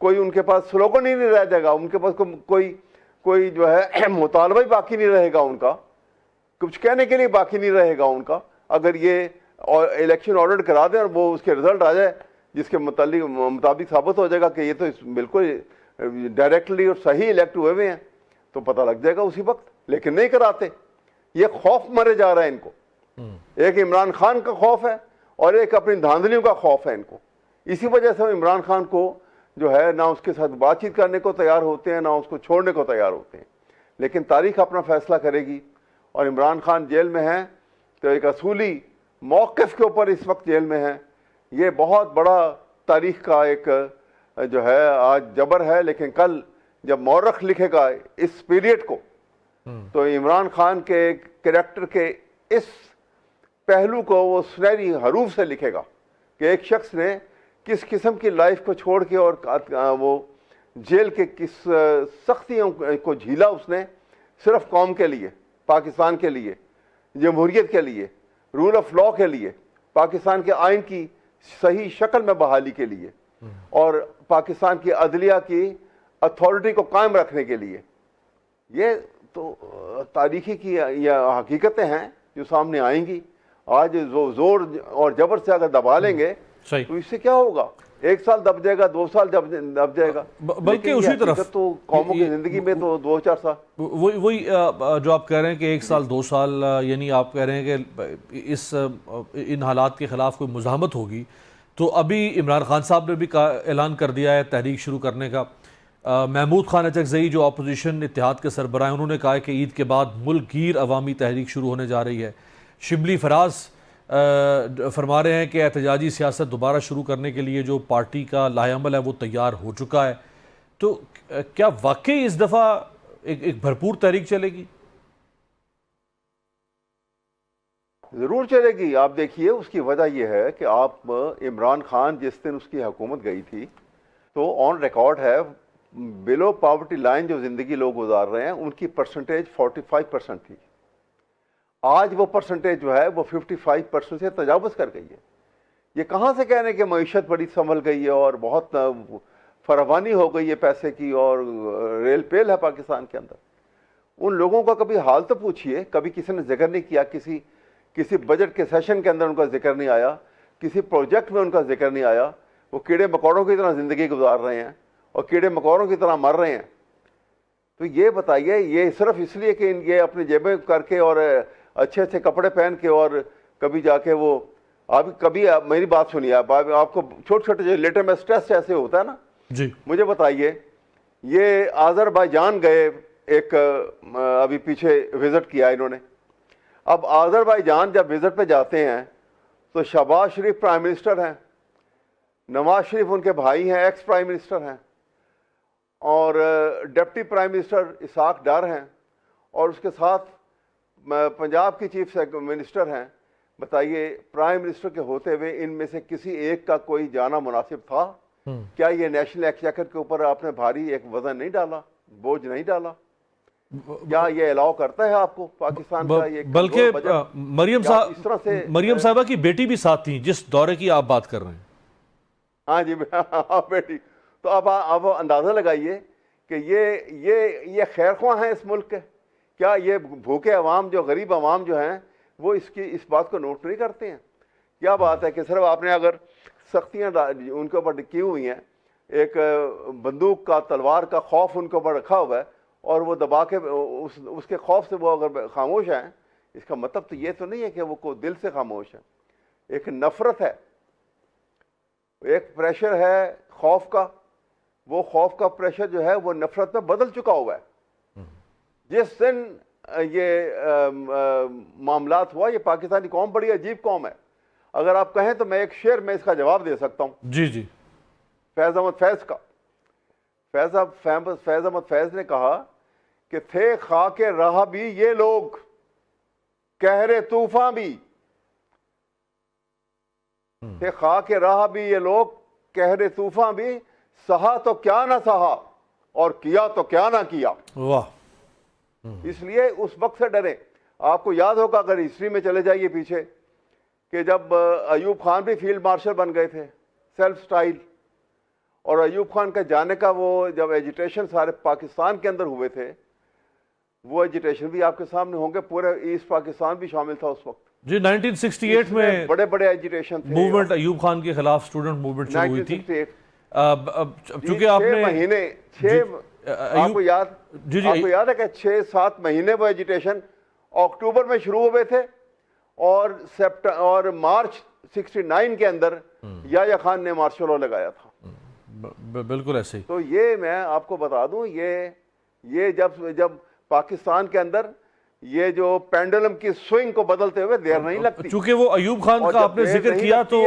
کوئی ان کے پاس سلوگن ہی نہیں رہ جائے گا, ان کے پاس کوئی جو ہے مطالبہ ہی باقی نہیں رہے گا ان کا, کچھ کہنے کے لیے باقی نہیں رہے گا ان کا. اگر یہ الیکشن آڈر کرا دیں اور وہ اس کے رزلٹ آ جائے جس کے مطابق ثابت ہو جائے گا کہ یہ تو بالکل ڈائریکٹلی اور صحیح الیکٹ ہوئے ہوئے ہیں, تو پتہ لگ جائے گا اسی وقت. لیکن نہیں کراتے, یہ خوف مرے جا رہا ہے ان کو. ایک عمران خان کا خوف ہے اور ایک اپنی دھاندلیوں کا خوف ہے ان کو. اسی وجہ سے عمران خان کو جو ہے نہ اس کے ساتھ بات چیت کرنے کو تیار ہوتے ہیں, نہ اس کو چھوڑنے کو تیار ہوتے ہیں. لیکن تاریخ اپنا فیصلہ کرے گی, اور عمران خان جیل میں ہیں تو ایک اصولی موقف کے اوپر اس وقت جیل میں ہیں. یہ بہت بڑا تاریخ کا ایک جو ہے آج جبر ہے, لیکن کل جب مورخ لکھے گا اس پیریڈ کو تو عمران خان کے کریکٹر کے اس پہلو کو وہ سنہری حروف سے لکھے گا کہ ایک شخص نے کس قسم کی لائف کو چھوڑ کے اور وہ جیل کے کس سختیوں کو جھیلا اس نے, صرف قوم کے لیے, پاکستان کے لیے, جمہوریت کے لیے, رول آف لا کے لیے, پاکستان کے آئین کی صحیح شکل میں بحالی کے لیے, اور پاکستان کی عدلیہ کی اتھارٹی کو قائم رکھنے کے لیے. یہ تو تاریخی کی یہ حقیقتیں ہیں جو سامنے آئیں گی. آج زور اور جبر سے اگر دبا لیں گے تو اس سے کیا ہوگا؟ 1 سال دب جائے گا, 2 سال دب جائے گا, بلکہ اسی طرف تو قوموں کی زندگی میں تو 2-4 سال. وہی جو آپ کہہ رہے ہیں کہ 1 سال 2 سال, یعنی آپ کہہ رہے ہیں کہ ان حالات کے خلاف کوئی مزاحمت ہوگی تو ابھی عمران خان صاحب نے بھی اعلان کر دیا ہے تحریک شروع کرنے کا. محمود خان اچکزئی جو اپوزیشن اتحاد کے سربراہ ہیں, انہوں نے کہا ہے کہ عید کے بعد ملک گیر عوامی تحریک شروع ہونے جا رہی ہے. شبلی فراز فرما رہے ہیں کہ احتجاجی سیاست دوبارہ شروع کرنے کے لیے جو پارٹی کا لائحہ عمل ہے وہ تیار ہو چکا ہے. تو کیا واقعی اس دفعہ ایک بھرپور تحریک چلے گی؟ ضرور چلے گی. آپ دیکھیے, اس کی وجہ یہ ہے کہ آپ عمران خان جس دن اس کی حکومت گئی تھی تو آن ریکارڈ ہے بلو پاورٹی لائن جو زندگی لوگ گزار رہے ہیں ان کی پرسنٹیج 45% تھی. آج وہ پرسنٹیج جو ہے وہ 55% سے تجاوز کر گئی ہے. یہ کہاں سے کہنے کہ معیشت بڑی سنبھل گئی ہے اور بہت فراوانی ہو گئی ہے پیسے کی اور ریل پیل ہے پاکستان کے اندر. ان لوگوں کا کبھی حال تو پوچھئے, کبھی کسی نے ذکر نہیں کیا, کسی بجٹ کے سیشن کے اندر ان کا ذکر نہیں آیا, کسی پروجیکٹ میں ان کا ذکر نہیں آیا. وہ کیڑے مکوڑوں کی طرح زندگی گزار رہے ہیں اور کیڑے مکوڑوں کی طرح مر رہے ہیں. تو یہ بتائیے, یہ صرف اس لیے کہ یہ اپنی جیبیں کر کے اور اچھے اچھے کپڑے پہن کے اور کبھی جا کے وہ کبھی میری بات سنیے, آپ کو چھوٹے چھوٹے جو لیٹر میں سٹریس ایسے ہوتا ہے نا جی, مجھے بتائیے, یہ آذربائیجان گئے ایک ابھی پیچھے وزٹ کیا انہوں نے. اب آذربائیجان جب وزٹ پہ جاتے ہیں تو شہباز شریف پرائم منسٹر ہیں, نواز شریف ان کے بھائی ہیں, ایکس پرائم منسٹر ہیں, اور deputy prime minister Ishaq Dar ہیں, اور اس کے ساتھ پنجاب کی چیف منسٹر ہیں. بتائیے, پرائم منسٹر کے ہوتے ہوئے ان میں سے کسی ایک کا کوئی جانا مناسب تھا؟ کیا یہ نیشنل ایکسچیکر کے اوپر آپ نے بھاری ایک وزن نہیں ڈالا, بوجھ نہیں ڈالا؟ کیا یہ الاؤ کرتا ہے آپ کو پاکستان کا یہ؟ بلکہ مریم صاحبہ کی بیٹی بھی ساتھ تھیں جس دورے کی آپ بات کر رہے ہیں. ہاں جی, بیٹی. تو اب آپ اندازہ لگائیے کہ یہ خیر خواہ ہیں اس ملک کے. کیا یہ بھوکے عوام, جو غریب عوام جو ہیں, وہ اس بات کو نوٹ نہیں کرتے ہیں؟ کیا بات ہے کہ صرف آپ نے اگر سختیاں ان کے اوپر کی ہوئی ہیں, ایک بندوق کا, تلوار کا خوف ان کے اوپر رکھا ہوا ہے, اور وہ دبا کے اس کے خوف سے وہ اگر خاموش ہیں, اس کا مطلب تو یہ تو نہیں ہے کہ وہ دل سے خاموش ہیں. ایک نفرت ہے, ایک پریشر ہے خوف کا. وہ خوف کا پریشر جو ہے وہ نفرت میں بدل چکا ہوا ہے. جس دن یہ معاملات ہوا, یہ پاکستانی قوم بڑی عجیب قوم ہے. اگر آپ کہیں تو میں ایک شعر میں اس کا جواب دے سکتا ہوں. جی جی, فیض احمد فیض کا. فیض احمد فیض نے کہا کہ تھے خاک راہ بھی یہ لوگ, قہر طوفاں بھی. تھے خاک راہ بھی یہ لوگ, قہر طوفاں بھی. سہا تو کیا نہ سہا اور کیا تو کیا نہ کیا. واہ. اس لیے اس وقت سے ڈرے. آپ کو یاد ہوگا اگر ہسٹری میں چلے جائیے پیچھے, کہ جب ایوب خان بھی فیلڈ مارشل بن گئے تھے, سیلف سٹائل, اور ایوب خان کا جانے کا وہ جب ایجیٹیشن سارے پاکستان کے اندر ہوئے تھے, وہ ایجیٹیشن بھی آپ کے سامنے ہوں گے, پورے ایسٹ پاکستان بھی شامل تھا اس وقت. جی 1968 میں بڑے بڑے ایجیٹیشن تھے, موومنٹ ایوب خان کے خلاف اسٹوڈنٹ موومنٹ شروع ہوئی تھی. 1968 چونکہ آپ نے آپ کو یاد ہے کہ 6-7 مہینے وہ ایجیٹیشن اکتوبر میں شروع ہوئے تھے, اور مارچ 69 کے اندر یحییٰ خان نے مارشل لاء لگایا تھا. بالکل ایسے ہی. تو یہ میں آپ کو بتا دوں, یہ جب پاکستان کے اندر یہ جو پینڈولم کی سوئنگ کو بدلتے ہوئے دیر نہیں لگتی. چونکہ وہ ایوب خان کا آپ نے ذکر کیا تو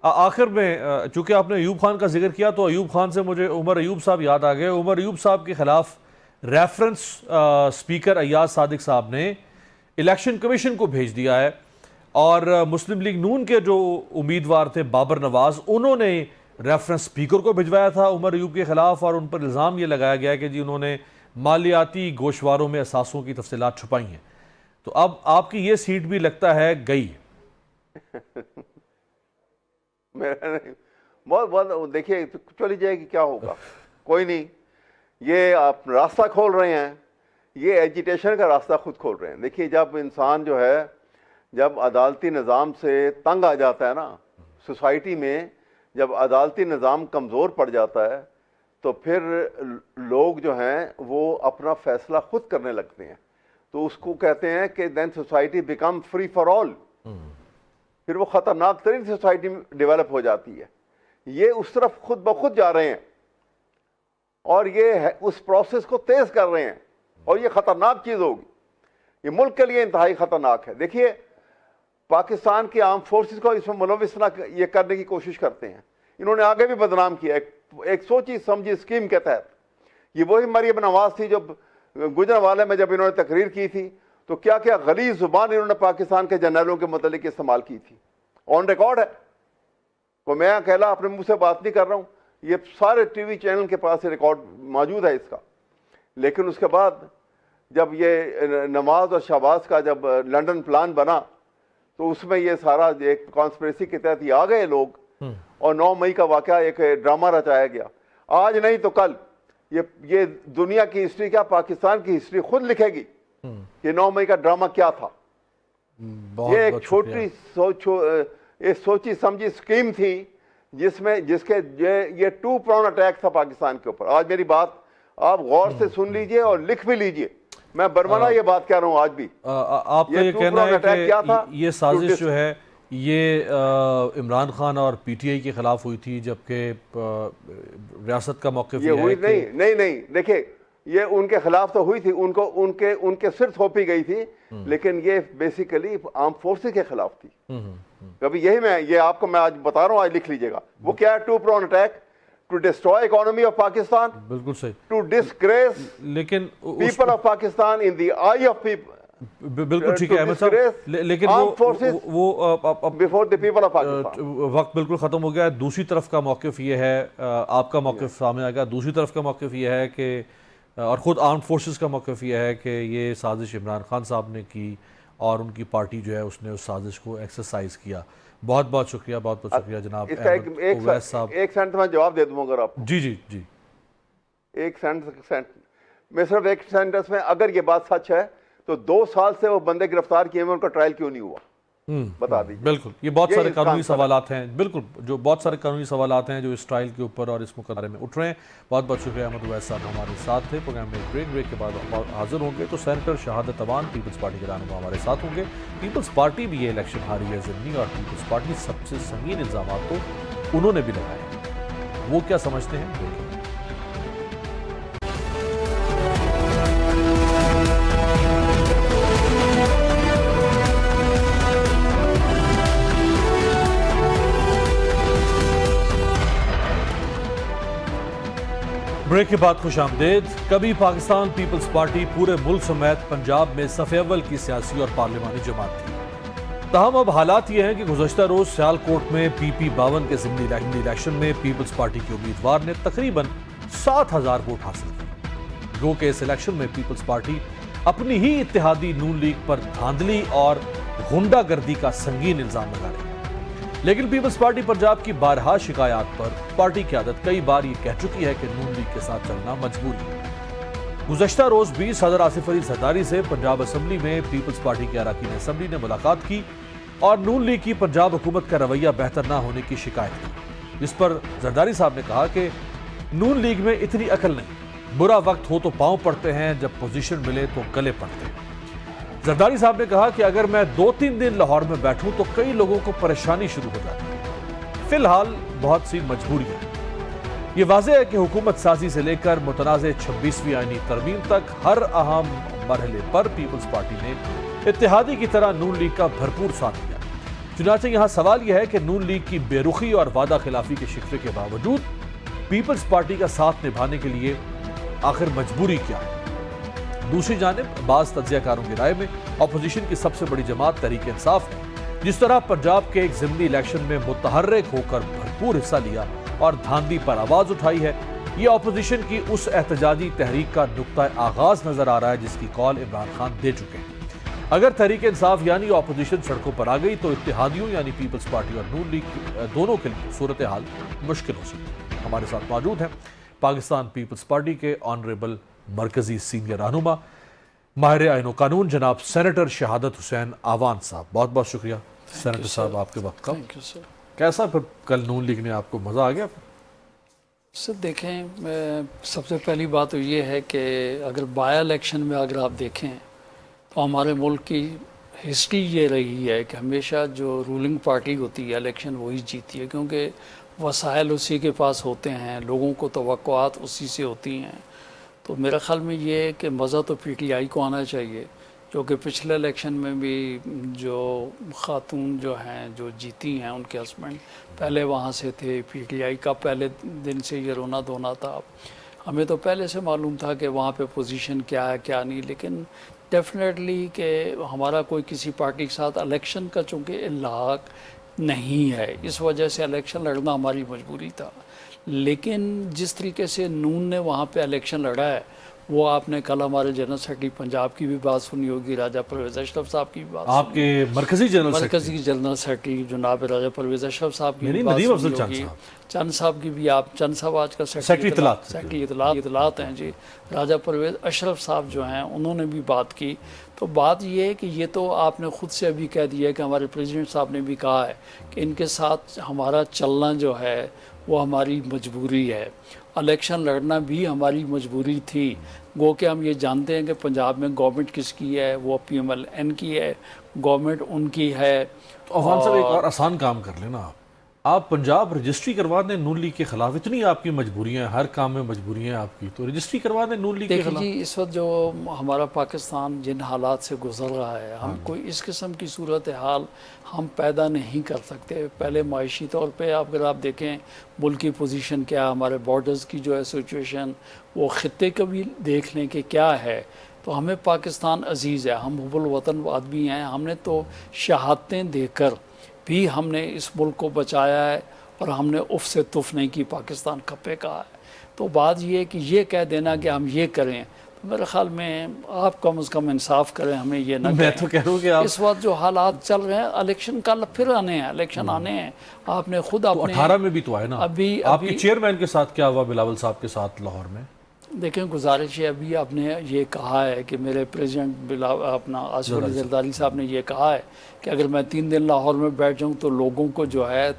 آخر میں, چونکہ آپ نے ایوب خان کا ذکر کیا تو ایوب خان سے مجھے عمر ایوب صاحب یاد آ گئے. عمر ایوب صاحب کے خلاف ریفرنس اسپیکر ایاز صادق صاحب نے الیکشن کمیشن کو بھیج دیا ہے, اور مسلم لیگ نون کے جو امیدوار تھے بابر نواز, انہوں نے ریفرنس اسپیکر کو بھجوایا تھا عمر ایوب کے خلاف, اور ان پر الزام یہ لگایا گیا کہ جی انہوں نے مالیاتی گوشواروں میں اثاثوں کی تفصیلات چھپائی ہیں. تو اب آپ کی یہ سیٹ بھی لگتا ہے گئی. بہت دیکھیے چلی جائے گی, کیا ہوگا, کوئی نہیں. یہ آپ راستہ کھول رہے ہیں, یہ ایجیٹیشن کا راستہ خود کھول رہے ہیں. دیکھیے جب انسان جو ہے, جب عدالتی نظام سے تنگ آ جاتا ہے نا سوسائٹی میں, جب عدالتی نظام کمزور پڑ جاتا ہے تو پھر لوگ جو ہیں وہ اپنا فیصلہ خود کرنے لگتے ہیں. تو اس کو کہتے ہیں کہ then society become free for all. پھر وہ خطرناک ترین سوسائٹی ڈیولپ ہو جاتی ہے. یہ اس طرف خود بخود جا رہے ہیں, اور یہ اس پروسیس کو تیز کر رہے ہیں, اور یہ خطرناک چیز ہوگی. یہ ملک کے لیے انتہائی خطرناک ہے. دیکھیے پاکستان کی آرم فورسز کو اس میں ملوث نہ یہ کرنے کی کوشش کرتے ہیں. انہوں نے آگے بھی بدنام کیا ایک سوچی سمجھی اسکیم کے تحت. یہ وہی مریم نواز تھی جو گجرانوالے میں جب انہوں نے تقریر کی تھی تو کیا کیا غلیظ زبان انہوں نے پاکستان کے جنرلوں کے متعلق استعمال کی تھی. آن ریکارڈ ہے, کو میں اکیلا اپنے منہ سے بات نہیں کر رہا ہوں, یہ سارے ٹی وی چینل کے پاس ریکارڈ موجود ہے اس کا. لیکن اس کے بعد جب یہ نواز اور شہباز کا جب لنڈن پلان بنا تو اس میں یہ سارا ایک کانسپریسی کے تحت یہ آ گئے لوگ, اور 9 مئی کا واقعہ ایک ڈرامہ رچایا گیا. آج نہیں تو کل یہ دنیا کی ہسٹری کیا, پاکستان کی ہسٹری خود لکھے گی کہ 9 مئی کا ڈرامہ کیا تھا. یہ ایک چھوٹی سوچی سمجھی اسکیم تھی جس کے یہ 2 پراؤن اٹیک تھا پاکستان کے اوپر. آج میری بات آپ غور سے سن لیجئے اور لکھ بھی لیجئے, میں برمنا یہ بات کہہ رہا ہوں. آج بھی آپ کا یہ کہنا ہے کہ یہ سازش جو ہے یہ عمران خان اور پی ٹی آئی کے خلاف ہوئی تھی, جبکہ ریاست کا موقف یہ ہوئی نہیں. دیکھیں یہ ان کے خلاف تو ہوئی تھی, ان کے سر تھوپی گئی تھی, لیکن یہ بیسیکلی آرم فورسز کے خلاف تھی. کبھی یہی میں یہ آپ کو میں آج بتا رہا ہوں, آج لکھ لیجئے گا. وہ کیا ہے, 2 pronged attack to destroy economy of Pakistan, بالکل صحیح, ٹو ڈسگریس لیکن people of Pakistan in the eye of people. بالکل ٹھیک ہے احمد صاحب, لیکن وہ وقت بالکل ختم ہو گیا ہے. دوسری طرف کا موقف یہ ہے, آپ کا موقف سامنے آ گیا, دوسری طرف کا موقف یہ ہے کہ, اور خود آرم فورسز کا موقف یہ ہے کہ یہ سازش عمران خان صاحب نے کی اور ان کی پارٹی جو ہے اس نے اس سازش کو ایکسرسائز کیا. بہت بہت شکریہ, بہت بہت شکریہ جناب احمد اویس صاحب. ایک سینٹ میں جواب دے دوں اگر آپ. جی ایک سینٹ میں صرف ایک سینٹنس میں, اگر یہ بات سچ ہے تو 2 سال سے وہ بندے گرفتار کیے ہوئے, ان کا ٹرائل کیوں نہیں ہوا, بتا دیجیے. بالکل, یہ بہت سارے قانونی سوالات ہیں, بالکل جو بہت سارے قانونی سوالات ہیں جو اس ٹرائل کے اوپر اور اس مقدمے میں اٹھ رہے ہیں. بہت بہت شکریہ احمد اویس صاحب ہمارے ساتھ تھے. پروگرام میں بریک کے بعد حاضر ہوں گے تو سینیٹر شہادت اوان پیپلز پارٹی کے رہنما ہمارے ساتھ ہوں گے. پیپلز پارٹی بھی یہ الیکشن ہاری ہے ضمنی, اور پیپلز پارٹی سب سے سنگین الزامات تو انہوں نے بھی لگائے ہیں. وہ کیا سمجھتے ہیں دیکھیں. بریک کے بعد خوش آمدید. کبھی پاکستان پیپلز پارٹی پورے ملک سمیت پنجاب میں صف اول کی سیاسی اور پارلیمانی جماعت تھی. تاہم اب حالات یہ ہیں کہ گزشتہ روز سیال کوٹ میں PP-52 کے ضمنی الیکشن میں پیپلز پارٹی کے امیدوار نے تقریباً 7,000 ووٹ حاصل کیے. گو کہ اس الیکشن میں پیپلز پارٹی اپنی ہی اتحادی نون لیگ پر دھاندلی اور غنڈہ گردی کا سنگین الزام لگا رہی ہے. لیکن پیپلز پارٹی پنجاب کی بارہا شکایات پر پارٹی قیادت کئی بار یہ کہہ چکی ہے کہ نون لیگ کے ساتھ چلنا مجبوری ہے۔ گزشتہ روز بھی صدر آصف علی زرداری سے پنجاب اسمبلی میں پیپلز پارٹی کے اراکین اسمبلی نے ملاقات کی اور نون لیگ کی پنجاب حکومت کا رویہ بہتر نہ ہونے کی شکایت کی، جس پر زرداری صاحب نے کہا کہ نون لیگ میں اتنی عقل نہیں، برا وقت ہو تو پاؤں پڑتے ہیں، جب پوزیشن ملے تو گلے پڑتے ہیں۔ زرداری صاحب نے کہا کہ اگر میں 2-3 دن لاہور میں بیٹھوں تو کئی لوگوں کو پریشانی شروع ہو جاتی ہے، فی الحال بہت سی مجبوریاں ہیں۔ یہ واضح ہے کہ حکومت سازی سے لے کر متنازع 26ویں آئینی ترمیم تک ہر اہم مرحلے پر پیپلز پارٹی نے اتحادی کی طرح نون لیگ کا بھرپور ساتھ دیا۔ چنانچہ یہاں سوال یہ ہے کہ نون لیگ کی بے رخی اور وعدہ خلافی کے شکوے کے باوجود پیپلز پارٹی کا ساتھ نبھانے کے لیے آخر مجبوری کیا ہے؟ دوسری جانب بعض تجزیہ کاروں کی رائے میں اپوزیشن کی سب سے بڑی جماعت تحریک انصاف ہے، جس طرح پنجاب کے ایک ضمنی الیکشن میں متحرک ہو کر بھرپور حصہ لیا اور دھاندلی پر آواز اٹھائی ہے۔ یہ اپوزیشن کی اس احتجاجی تحریک کا نقطہ آغاز نظر آ رہا ہے جس کی کال عمران خان دے چکے ہیں۔ اگر تحریک انصاف یعنی اپوزیشن سڑکوں پر آ گئی تو اتحادیوں یعنی پیپلز پارٹی اور نون لیگ دونوں کے لیے صورتحال مشکل ہو سکتی ہے۔ ہمارے ساتھ موجود ہیں پاکستان پیپلز پارٹی کے آنریبل مرکزی سینئر رہنما ماہر آئین و قانون جناب سینیٹر شہادت حسین آوان صاحب، بہت بہت شکریہ سینیٹر صاحب آپ کے وقت کا۔ کیسا پھر کل نون لیگ نے آپ کو مزہ آ گیا؟ سر دیکھیں، سب سے پہلی بات تو یہ ہے کہ اگر بائی الیکشن میں اگر آپ دیکھیں تو ہمارے ملک کی ہسٹری یہ رہی ہے کہ ہمیشہ جو رولنگ پارٹی ہوتی ہے الیکشن وہی جیتی ہے، کیونکہ وسائل اسی کے پاس ہوتے ہیں، لوگوں کو توقعات اسی سے ہوتی ہیں۔ تو میرا خیال میں یہ ہے کہ مزہ تو پی ٹی آئی کو آنا چاہیے، جو کہ پچھلے الیکشن میں بھی جو خاتون جو ہیں جو جیتی ہیں ان کے ہسبینڈ پہلے وہاں سے تھے، پی ٹی آئی کا پہلے دن سے یہ رونا دھونا تھا۔ ہمیں تو پہلے سے معلوم تھا کہ وہاں پہ پوزیشن کیا ہے کیا نہیں، لیکن ڈیفینیٹلی کہ ہمارا کوئی کسی پارٹی کے ساتھ الیکشن کا چونکہ الحاق نہیں ہے، اس وجہ سے الیکشن لڑنا ہماری مجبوری تھا۔ لیکن جس طریقے سے نون نے وہاں پہ الیکشن لڑا ہے، وہ آپ نے کل ہمارے جنرل سیکرٹری پنجاب کی بھی بات سنی ہوگی، راجہ پرویز اشرف صاحب کی بھی بات، آپ کے مرکزی جنرل سیکرٹری جناب راجہ پرویز اشرف صاحب کی بھی بات سنی ہوگی، چند صاحب کی بھی، آپ چند صاحب آج کا سیکرٹری اطلاعات ہیں جی، راجہ پرویز اشرف صاحب جو ہیں انہوں نے بھی بات کی۔ تو بات یہ ہے کہ یہ تو آپ نے خود سے ابھی کہہ دیا ہے کہ ہمارے پریزیڈنٹ صاحب نے بھی کہا ہے کہ ان کے ساتھ ہمارا چلنا جو ہے وہ ہماری مجبوری ہے، الیکشن لڑنا بھی ہماری مجبوری تھی، گو کہ ہم یہ جانتے ہیں کہ پنجاب میں گورنمنٹ کس کی ہے، وہ پی ایم ایل این کی ہے، گورنمنٹ ان کی ہے۔ تو عوام صاحب ایک اور آسان کام کر لینا، آپ پنجاب رجسٹری کروا دیں نون لیگ کے خلاف، اتنی آپ کی مجبوریاں ہیں، ہر کام میں مجبوریاں ہیں آپ کی، تو رجسٹری کروا دیں نون لیگ کے خلاف۔ جی اس وقت جو ہمارا پاکستان جن حالات سے گزر رہا ہے، ہم کوئی اس قسم کی صورتحال ہم پیدا نہیں کر سکتے۔ پہلے معاشی طور پہ اگر آپ دیکھیں ملک کی پوزیشن کیا، ہمارے بارڈرز کی جو ہے سچویشن، وہ خطے کا بھی دیکھ لیں کہ کیا ہے، تو ہمیں پاکستان عزیز ہے، ہم حب الوطن آدمی ہیں، ہم نے تو شہادتیں دے کر بھی ہم نے اس ملک کو بچایا ہے، اور ہم نے اف سے تف نہیں کی، پاکستان کھپے کہا ہے۔ تو بات یہ ہے کہ یہ کہہ دینا کہ ہم یہ کریں، تو میرے خیال میں آپ کم از کم انصاف کریں، ہمیں یہ نہ میں تو کہہ رہا ہوں کہ اس وقت جو حالات چل رہے ہیں، الیکشن کا پھر آنے ہیں، الیکشن آنے ہیں، آپ نے خود اپنے 18 میں بھی تو آئے نا، ابھی آپ کے چیئرمین کے ساتھ کیا ہوا بلاول صاحب کے ساتھ لاہور میں؟ دیکھیں گزارش ہے، ابھی آپ نے یہ کہا ہے کہ میرے پریزیڈنٹ اپنا آصف علی زرداری صاحب نے یہ کہا ہے کہ اگر میں 3 دن لاہور میں بیٹھ جاؤں تو لوگوں کو جو ہے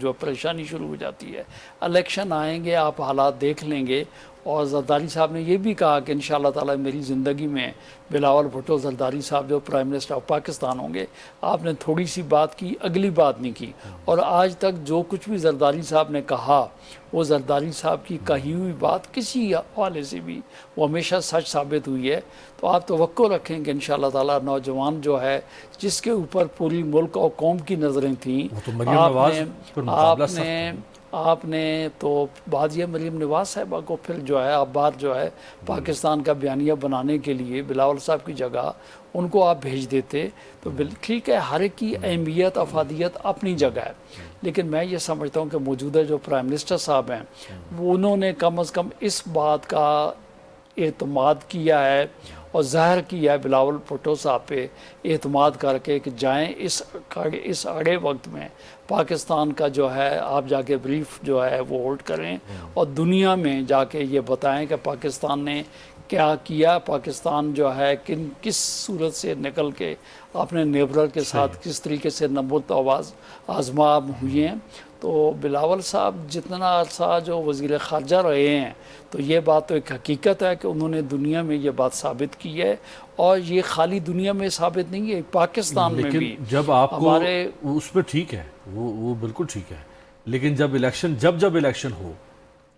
جو پریشانی شروع ہو جاتی ہے۔ الیکشن آئیں گے، آپ حالات دیکھ لیں گے، اور زرداری صاحب نے یہ بھی کہا کہ انشاءاللہ تعالی میری زندگی میں بلاول بھٹو زرداری صاحب جو پرائم منسٹر آف پاکستان ہوں گے۔ آپ نے تھوڑی سی بات کی، اگلی بات نہیں کی، اور آج تک جو کچھ بھی زرداری صاحب نے کہا، وہ زرداری صاحب کی کہی ہوئی بات کسی حوالے سے بھی وہ ہمیشہ سچ ثابت ہوئی ہے۔ تو آپ توقع رکھیں کہ انشاءاللہ تعالی نوجوان جو ہے جس کے اوپر پوری ملک اور قوم کی نظریں تھیں، آپ نے تو بات یہ مریم نواز صاحبہ کو پھر جو ہے آپ بار جو ہے پاکستان کا بیانیہ بنانے کے لیے بلاول صاحب کی جگہ ان کو آپ بھیج دیتے تو ٹھیک ہے، ہر ایک کی اہمیت افادیت اپنی جگہ ہے، لیکن میں یہ سمجھتا ہوں کہ موجودہ جو پرائم منسٹر صاحب ہیں وہ انہوں نے کم از کم اس بات کا اعتماد کیا ہے اور ظاہر کیا ہے بلاول بھٹو صاحب پہ اعتماد کر کے کہ جائیں اس آڑے وقت میں پاکستان کا جو ہے آپ جا کے بریف جو ہے وہ ہولڈ کریں اور دنیا میں جا کے یہ بتائیں کہ پاکستان نے کیا کیا، پاکستان جو ہے کس صورت سے نکل کے اپنے نیبرر کے ساتھ کس طریقے سے نبوت آزما ہوئے ہیں۔ تو بلاول صاحب جتنا عرصہ جو وزیر خارجہ رہے ہیں تو یہ بات تو ایک حقیقت ہے کہ انہوں نے دنیا میں یہ بات ثابت کی ہے، اور یہ خالی دنیا میں ثابت نہیں ہے، پاکستان میں بھی جب آپ کو ہمارے اس پہ ٹھیک ہے، وہ بالکل ٹھیک ہے، لیکن جب الیکشن ہو،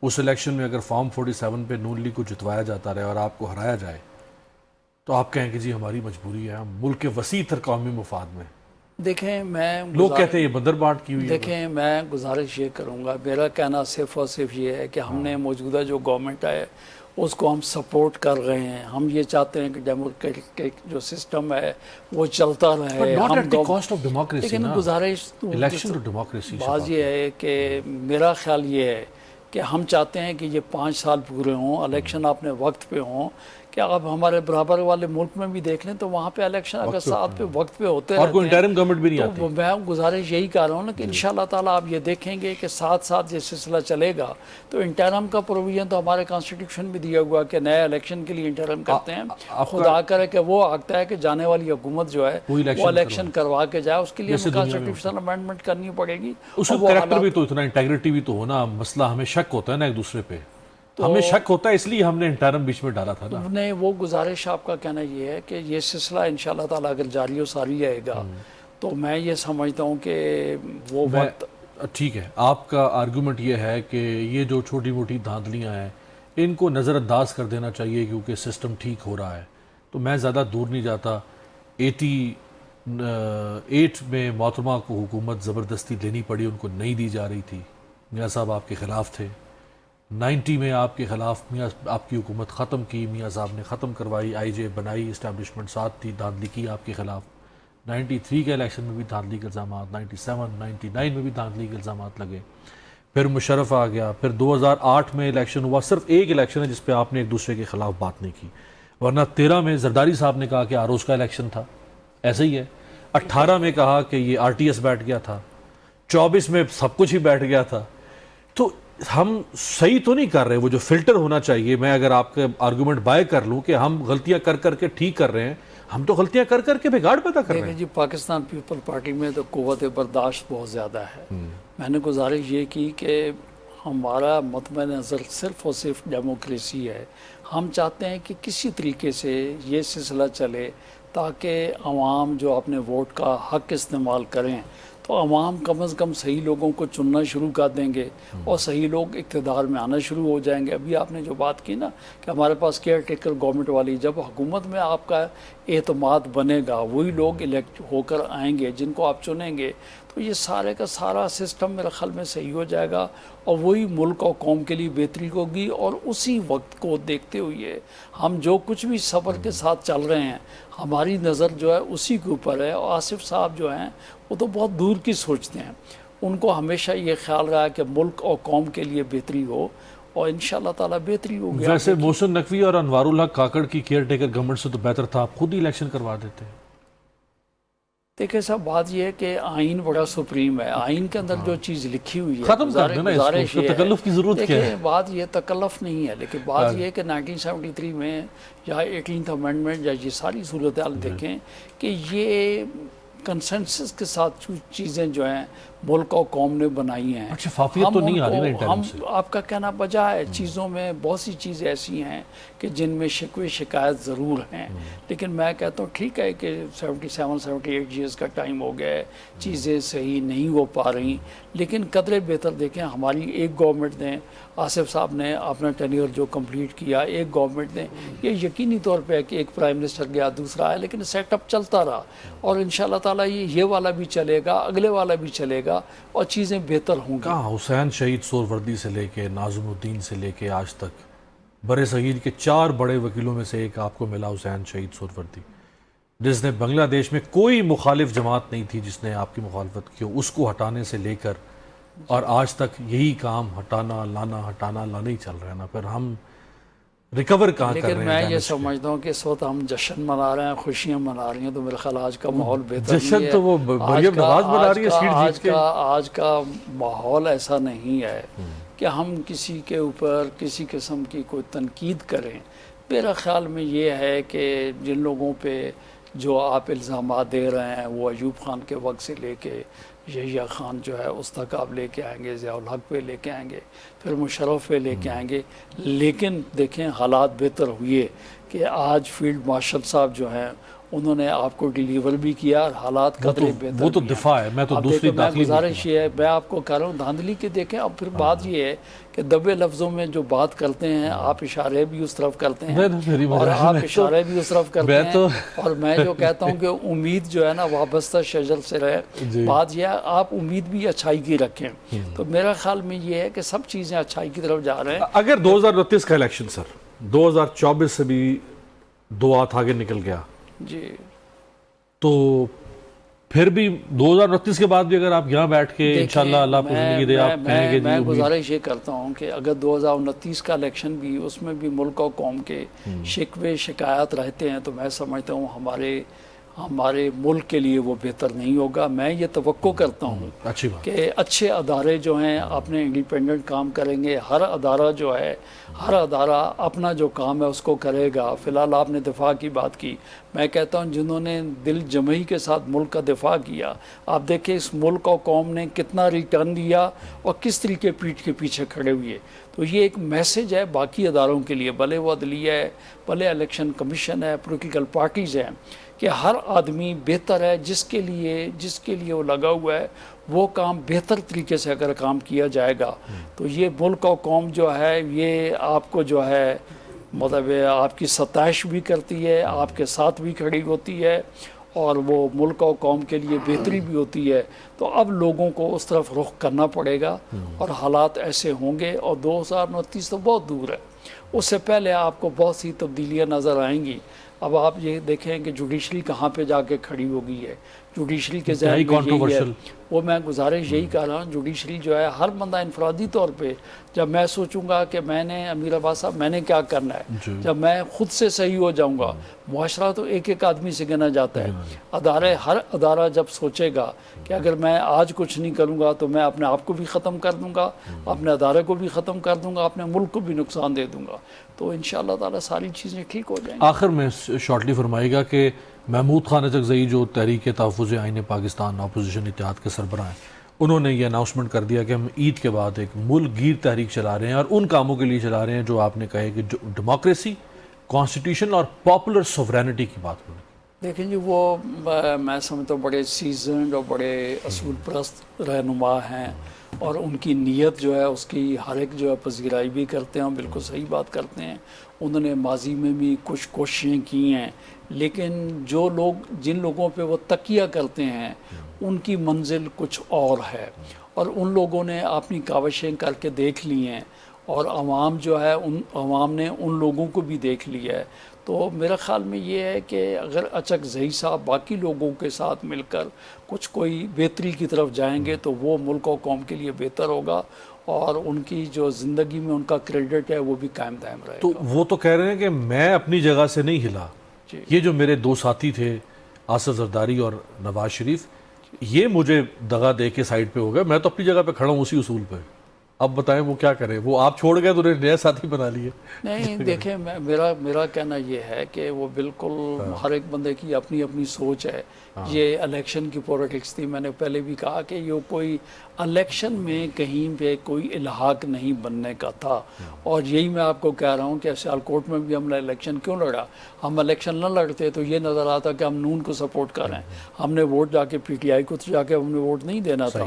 اس الیکشن میں اگر فارم 47 پہ نون لیگ کو جتوایا جاتا رہے اور آپ کو ہرایا جائے تو آپ کہیں کہ جی ہماری مجبوری ہے، ہم ملک کے وسیع تر قومی مفاد میں، دیکھیں میں لوگ کہتے ہیں یہ بندرباٹ کی ہوئی ہے۔ دیکھیں میں گزارش یہ کروں گا، میرا کہنا صرف اور صرف یہ ہے کہ ہم نے موجودہ جو گورنمنٹ ہے اس کو ہم سپورٹ کر رہے ہیں، ہم یہ چاہتے ہیں کہ ڈیموکریٹک جو سسٹم ہے وہ چلتا رہے، لیکن گزارش بات یہ ہے کہ میرا خیال یہ ہے کہ ہم چاہتے ہیں کہ یہ 5 سال پورے ہوں، الیکشن اپنے وقت پہ ہوں، کہ آپ ہمارے برابر والے ملک میں بھی دیکھ لیں تو وہاں پہ الیکشن اگر ساتھ پہ وقت پہ ہوتے اور کوئی رہتے انٹرم گورنمنٹ بھی نہیں ہیں تو میں گزارش یہی کر رہا ہوں نا کہ انشاءاللہ تعالیٰ آپ یہ دیکھیں گے کہ ساتھ ساتھ یہ سلسلہ چلے گا تو انٹرم کا پروویژن تو ہمارے کانسٹیٹیوشن میں دیا ہوا کہ نئے الیکشن کے لیے انٹرم کرتے ہیں، خدا کرے کہ وہ آتا ہے کہ جانے والی حکومت جو ہے وہ الیکشن کروا کے جائے، اس کے لیے ہمیں کانسٹیٹیوشنل امینڈمنٹ کرنی پڑے گی۔ اس کا کریکٹر بھی تو اتنا، انٹیگریٹی بھی تو ہونا، مسئلہ ہمیں شک ہوتا ہے نا ایک دوسرے پہ، ہمیں شک ہوتا ہے، اس لیے ہم نے انٹرم بیچ میں ڈالا تھا نا۔ نہیں، وہ گزارش آپ کا کہنا یہ ہے کہ یہ سلسلہ انشاءاللہ تعالیٰ اگر جاری و ساری رہے گا تو میں یہ سمجھتا ہوں کہ وہ وقت ٹھیک ہے۔ آپ کا آرگومنٹ یہ ہے کہ یہ جو چھوٹی موٹی دھاندلیاں ہیں ان کو نظر انداز کر دینا چاہیے کیونکہ سسٹم ٹھیک ہو رہا ہے، تو میں زیادہ دور نہیں جاتا۔ 88 میں محترمہ کو حکومت زبردستی لینی پڑی، ان کو نہیں دی جا رہی تھی، میاں صاحب آپ کے خلاف تھے۔ 90 میں آپ کے خلاف آپ کی حکومت ختم کی، میاں صاحب نے ختم کروائی، آئی جے بنائی، اسٹیبلشمنٹ ساتھ تھی، دھاندلی کی آپ کے خلاف۔ 93 کے الیکشن میں بھی دھاندلی کے الزامات، 97 99 میں بھی دھاندلی کے الزامات لگے، پھر مشرف آ گیا، پھر 2008 میں الیکشن ہوا، صرف ایک الیکشن ہے جس پہ آپ نے ایک دوسرے کے خلاف بات نہیں کی، ورنہ 13 میں زرداری صاحب نے کہا کہ آروز کا الیکشن تھا، ایسا ہی ہے۔ 18 میں کہا کہ یہ RTS بیٹھ گیا تھا، 24 میں سب کچھ ہی بیٹھ گیا تھا۔ تو ہم صحیح تو نہیں کر رہے، وہ جو فلٹر ہونا چاہیے، میں اگر آپ کا آرگومنٹ بائی کر لوں کہ ہم غلطیاں کر کے ٹھیک کر رہے ہیں، ہم تو غلطیاں کر کے بگاڑ پیدا کر رہے ہیں۔ جی پاکستان پیپل پارٹی میں تو قوت برداشت بہت زیادہ ہے۔ میں نے گزارش یہ کی کہ ہمارا مطمئن نظر صرف اور صرف ڈیموکریسی ہے، ہم چاہتے ہیں کہ کسی طریقے سے یہ سلسلہ چلے تاکہ عوام جو اپنے ووٹ کا حق استعمال کریں تو عوام کم از کم صحیح لوگوں کو چننا شروع کر دیں گے اور صحیح لوگ اقتدار میں آنا شروع ہو جائیں گے۔ ابھی آپ نے جو بات کی نا کہ ہمارے پاس کیئر ٹیکر گورنمنٹ والی، جب حکومت میں آپ کا اعتماد بنے گا، وہی لوگ الیکٹ ہو کر آئیں گے جن کو آپ چنیں گے، تو یہ سارے کا سارا سسٹم میرے خیال میں صحیح ہو جائے گا اور وہی ملک اور قوم کے لیے بہتری ہوگی۔ اور اسی وقت کو دیکھتے ہوئے ہم جو کچھ بھی صبر کے ساتھ چل رہے ہیں، ہماری نظر جو ہے اسی کے اوپر ہے۔ اور آصف صاحب جو ہیں وہ تو بہت دور کی سوچتے ہیں، ان کو ہمیشہ یہ خیال رہا کہ ملک اور قوم کے لیے بہتری ہو، اور انشاءاللہ تعالیٰ بہتری ہوگی۔ ویسے محسن نقوی اور انوار الحق کاکڑ کی کیئر ٹیکر گورنمنٹ سے تو بہتر تھا آپ خود ہی الیکشن کروا دیتے۔ دیکھیں صاحب بات یہ ہے کہ آئین بڑا سپریم ہے، آئین کے اندر جو چیز لکھی ہوئی ہے ختم کر دینا اس کو، تکلف کی ضرورت کیا ہے؟ دیکھیں بات یہ تکلف نہیں ہے، لیکن بات یہ ہے کہ 1973 میں یا 18th امینڈمنٹ یا یہ ساری صورتحال دیکھیں کہ یہ کنسنسس کے ساتھ چیزیں جو ہیں ملک اور قوم نے بنائی ہیں۔ شفافیت تو نہیں آ رہی نا انٹرم سے۔ آپ کا کہنا بجا ہے، چیزوں میں بہت سی چیزیں ایسی ہیں کہ جن میں شکوے شکایت ضرور ہیں، لیکن میں کہتا ہوں ٹھیک ہے کہ 77-78 ایئرز کا ٹائم ہو گیا ہے، چیزیں صحیح نہیں ہو پا رہی، لیکن قدرے بہتر دیکھیں ہماری ایک گورنمنٹ نے، آصف صاحب نے اپنا ٹینیور جو کمپلیٹ کیا، ایک گورنمنٹ نے، یہ یقینی طور پہ کہ ایک پرائم منسٹر گیا دوسرا آیا، لیکن سیٹ اپ چلتا رہا، اور انشاءاللہ تعالیٰ یہ والا بھی چلے گا، اگلے والا بھی چلے گا اور چیزیں بہتر ہوں گی۔ کہاں حسین شہید سہروردی سے لے کے ناظم الدین سے لے کے آج تک برے صغیر کے 4 بڑے وکیلوں میں سے ایک آپ کو ملا، حسین شہید سہروردی، جس نے بنگلہ دیش میں کوئی مخالف جماعت نہیں تھی جس نے آپ کی مخالفت کی، اس کو ہٹانے سے لے کر اور آج تک یہی کام ہٹانا لانا ہی چل رہا ہے نا۔ پھر ہم ریکور کہاں کر رہے لیکن ہیں؟ میں یہ سمجھتا ہوں کہ اس وقت ہم جشن منا رہے ہیں، خوشیاں منا رہی ہیں، تو میرے خیال آج کا ماحول بہتر نہیں ہے۔ جشن تو وہ مریم نواز منا رہی ہے سیٹ جیت کے۔ آج کا ماحول ایسا نہیں ہے کہ ہم کسی کے اوپر کسی قسم کی کوئی تنقید کریں۔ میرا خیال میں یہ ہے کہ جن لوگوں پہ جو آپ الزامات دے رہے ہیں وہ ایوب خان کے وقت سے لے کے یحییٰ خان جو ہے اس تک آپ لے کے آئیں گے، ضیاء الحق پہ لے کے آئیں گے، پھر مشرف پہ لے کے آئیں گے، لیکن دیکھیں حالات بہتر ہوئے کہ آج فیلڈ مارشل صاحب جو ہیں انہوں نے آپ کو ڈیلیور بھی کیا اور حالات قدرے بہتر وہ تو بھی ہیں۔ دفاع ہے، میں تو اب دوسری دیکھیں، میں داخلی گزارش یہ ہے، میں آپ کو کہہ رہا ہوں دھاندلی کے دیکھیں۔ اب پھر بات یہ ہے کہ دبے لفظوں میں جو بات کرتے ہیں آپ اشارے بھی اس طرف کرتے ہیں اور آپ اشارے بھی اس طرف کرتے ہیں، اور میں جو کہتا ہوں کہ امید جو ہے نا وابستہ شجر سے رہے۔ بات یہ ہے آپ امید بھی اچھائی کی رکھیں، تو میرا خیال میں یہ ہے کہ سب چیزیں اچھائی کی طرف جا رہے ہیں۔ اگر 2029 کا الیکشن سر 2024 سے بھی 2 ہاتھ آگے نکل گیا جی تو پھر بھی 2029 کے بعد بھی اگر آپ یہاں بیٹھ کے انشاءاللہ اللہ آپ کو زندگی دے آپ کہیں گے میں گزارش یہ کرتا ہوں کہ اگر 2029 کا الیکشن بھی اس میں بھی ملک اور قوم کے شکوے شکایات رہتے ہیں تو میں سمجھتا ہوں ہمارے ملک کے لیے وہ بہتر نہیں ہوگا۔ میں یہ توقع کرتا ہوں اچھی بات کہ اچھے ادارے جو ہیں اپنے انڈیپینڈنٹ کام کریں گے، ہر ادارہ جو ہے ہر ادارہ اپنا جو کام ہے اس کو کرے گا۔ فی الحال آپ نے دفاع کی بات کی، میں کہتا ہوں جنہوں نے دل جمعی کے ساتھ ملک کا دفاع کیا، آپ دیکھیں اس ملک اور قوم نے کتنا ریٹرن دیا اور کس طریقے پیٹھ کے پیچھے کھڑے ہوئے۔ تو یہ ایک میسج ہے باقی اداروں کے لیے، بھلے وہ عدلیہ ہے، بھلے الیکشن کمیشن ہے، پولیٹیکل پارٹیز ہیں، کہ ہر آدمی بہتر ہے جس کے لیے وہ لگا ہوا ہے وہ کام بہتر طریقے سے اگر کام کیا جائے گا تو یہ ملک اور قوم جو ہے یہ آپ کو جو ہے مطلب آپ کی ستائش بھی کرتی ہے، آپ کے ساتھ بھی کھڑی ہوتی ہے اور وہ ملک اور قوم کے لیے بہتری بھی ہوتی ہے۔ تو اب لوگوں کو اس طرف رخ کرنا پڑے گا اور حالات ایسے ہوں گے، اور 2029 تو بہت دور ہے، اس سے پہلے آپ کو بہت سی تبدیلیاں نظر آئیں گی۔ اب آپ یہ دیکھیں کہ جوڈیشری کہاں پہ جا کے کھڑی ہو گئی ہے، جوڈیشری کے ذہن میں یہی ہے، وہ میں گزارش یہی کر رہا ہوں، جوڈیشری جو ہے ہر بندہ انفرادی طور پہ جب میں سوچوں گا کہ میں نے امیر عباس صاحب میں نے کیا کرنا ہے، جب میں خود سے صحیح ہو جاؤں گا، معاشرہ تو ایک ایک آدمی سے گنا جاتا ہے، ہر ادارہ جب سوچے گا کہ اگر میں آج کچھ نہیں کروں گا تو میں اپنے آپ کو بھی ختم کر دوں گا، اپنے ادارے کو بھی ختم کر دوں گا، اپنے ملک کو بھی نقصان دے دوں گا، تو انشاءاللہ تعالی ساری چیزیں ٹھیک ہو جائیں گی۔ آخر میں شارٹلی فرمائے گا کہ محمود خان اچکزئی جو تحریک تحفظ آئین پاکستان اپوزیشن اتحاد کے سربراہ ہیں، انہوں نے یہ اناؤنسمنٹ کر دیا کہ ہم عید کے بعد ایک ملک گیر تحریک چلا رہے ہیں اور ان کاموں کے لیے چلا رہے ہیں جو آپ نے کہے کہ ڈیموکریسی، کانسٹیٹیوشن اور پاپولر سوورینٹی کی بات ہوئی۔ دیکھیں جی وہ میں سمجھتا ہوں بڑے سیزنڈ اور بڑے اصول پرست رہنما ہیں اور ان کی نیت جو ہے اس کی ہر ایک جو ہے پذیرائی بھی کرتے ہیں، بالکل صحیح بات کرتے ہیں۔ انہوں نے ماضی میں بھی کچھ کوششیں کی ہیں، لیکن جن لوگوں پہ وہ تکیہ کرتے ہیں ان کی منزل کچھ اور ہے، اور ان لوگوں نے اپنی کاوشیں کر کے دیکھ لی ہیں اور عوام جو ہے عوام نے ان لوگوں کو بھی دیکھ لیا ہے۔ تو میرا خیال میں یہ ہے کہ اگر اچکزئی صاحب باقی لوگوں کے ساتھ مل کر کوئی بہتری کی طرف جائیں گے تو وہ ملک و قوم کے لیے بہتر ہوگا اور ان کی جو زندگی میں ان کا کریڈٹ ہے وہ بھی قائم دائم رہے گا۔ تو وہ تو کہہ رہے ہیں کہ میں اپنی جگہ سے نہیں ہلا، یہ جو میرے 2 ساتھی تھے آصف زرداری اور نواز شریف، یہ مجھے دغا دے کے سائیڈ پہ ہو گئے، میں تو اپنی جگہ پہ کھڑا ہوں اسی اصول پہ۔ اب بتائیں وہ کیا کریں، وہ آپ چھوڑ گئے تو انہیں نیا ساتھی بنا لیے۔ نہیں دیکھیں میرا کہنا یہ ہے کہ وہ بالکل ہر ایک بندے کی اپنی اپنی سوچ ہے۔ یہ الیکشن کی پولیٹکس تھی، میں نے پہلے بھی کہا کہ یہ کوئی الیکشن میں کہیں پہ کوئی الحاق نہیں بننے کا تھا، اور یہی میں آپ کو کہہ رہا ہوں کہ سیالکوٹ میں بھی ہم نے الیکشن کیوں لڑا، ہم الیکشن نہ لڑتے تو یہ نظر آتا کہ ہم نون کو سپورٹ کر رہے ہیں، ہم نے ووٹ جا کے پی ٹی آئی کو جا کے ہم نے ووٹ نہیں دینا تھا۔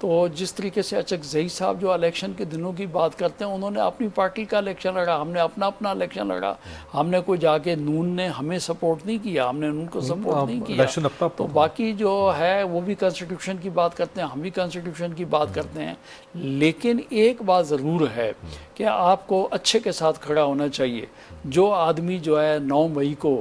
تو جس طریقے سے اچکزئی صاحب جو الیکشن کے دنوں کی بات کرتے ہیں انہوں نے اپنی پارٹی کا الیکشن لڑا، ہم نے اپنا الیکشن لڑا، ہم نے کوئی جا کے نون نے ہمیں سپورٹ نہیں کیا، ہم نے نون کو سپورٹ نہیں کیا۔ تو باقی جو ہے وہ بھی کانسٹیٹیوشن کی بات کرتے ہیں، ہم بھی کانسٹیٹیوشن کی بات کرتے ہیں، لیکن ایک بات ضرور ہے کہ آپ کو اچھے کے ساتھ کھڑا ہونا چاہیے۔ جو آدمی جو ہے 9 مئی کو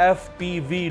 FPV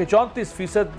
34%